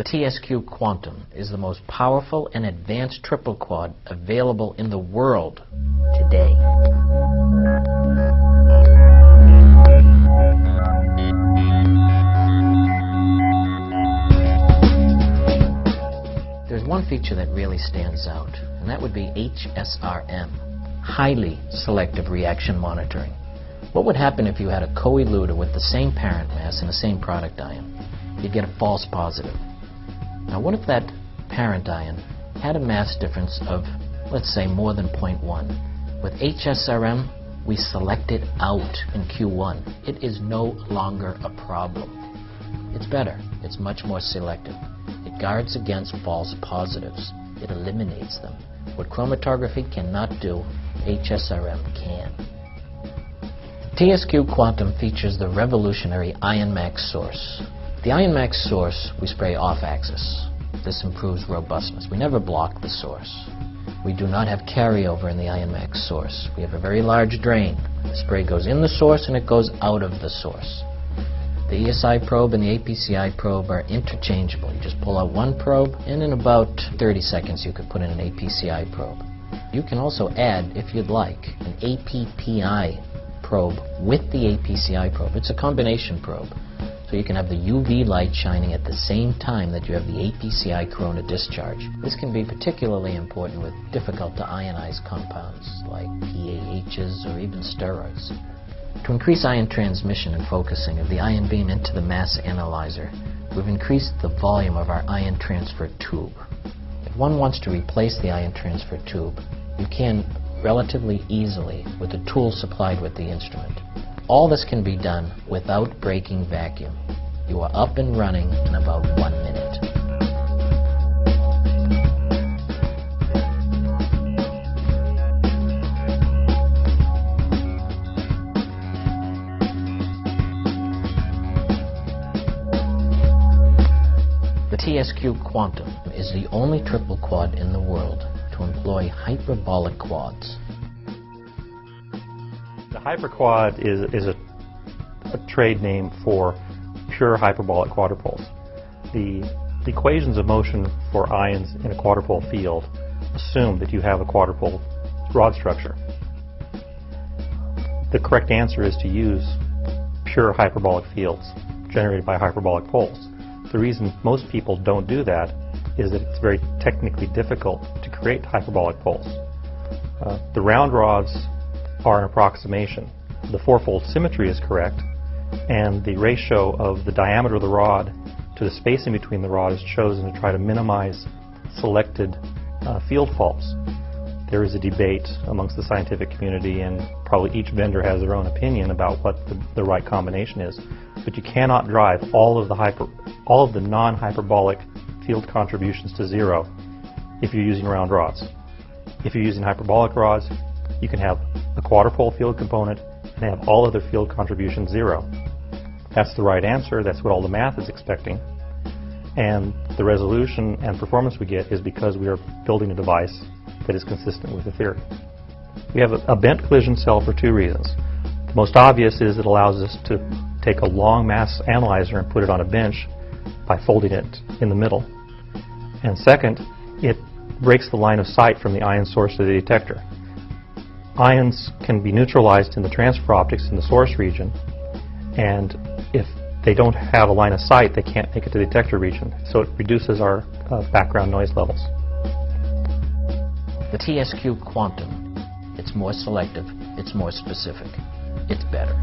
The TSQ Quantum is the most powerful and advanced triple quad available in the world today. There's one feature that really stands out, and that would be HSRM, highly selective reaction monitoring. What would happen if you had a co-eluter with the same parent mass and the same product ion? You'd get a false positive. Now what if that parent ion had a mass difference of, let's say, more than 0.1? With HSRM, we select it out in Q1. It is no longer a problem. It's better. It's much more selective. It guards against false positives. It eliminates them. What chromatography cannot do, HSRM can. TSQ Quantum features the revolutionary IonMax source. The IonMax source we spray off-axis. This improves robustness. We never block the source. We do not have carryover in the IonMax source. We have a very large drain. The spray goes in the source and it goes out of the source. The ESI probe and the APCI probe are interchangeable. You just pull out one probe, and in about 30 seconds you could put in an APCI probe. You can also add, if you'd like, an APPI probe with the APCI probe. It's a combination probe. So you can have the UV light shining at the same time that you have the APCI corona discharge. This can be particularly important with difficult to ionize compounds like PAHs or even steroids. To increase ion transmission and focusing of the ion beam into the mass analyzer, we've increased the volume of our ion transfer tube. If one wants to replace the ion transfer tube, you can relatively easily with the tool supplied with the instrument. All this can be done without breaking vacuum. You are up and running in about 1 minute. The TSQ Quantum is the only triple quad in the world to employ hyperbolic quads. The hyperquad is a trade name for pure hyperbolic quadrupoles. The equations of motion for ions in a quadrupole field assume that you have a quadrupole rod structure. The correct answer is to use pure hyperbolic fields generated by hyperbolic poles. The reason most people don't do that is that it's very technically difficult to create hyperbolic poles. The round rods are an approximation. The fourfold symmetry is correct, and the ratio of the diameter of the rod to the spacing between the rod is chosen to try to minimize selected field faults. There is a debate amongst the scientific community, and probably each vendor has their own opinion about what the right combination is. But you cannot drive all of the non-hyperbolic field contributions to zero if you're using round rods. If you're using hyperbolic rods, you can have a quadrupole field component and have all other field contributions zero. That's the right answer. That's what all the math is expecting. And the resolution and performance we get is because we are building a device that is consistent with the theory. We have a bent collision cell for two reasons. The most obvious is it allows us to take a long mass analyzer and put it on a bench by folding it in the middle. And second, it breaks the line of sight from the ion source to the detector. Ions can be neutralized in the transfer optics in the source region, and if they don't have a line of sight, they can't make it to the detector region, so it reduces our background noise levels. The TSQ Quantum, it's more selective, it's more specific, it's better.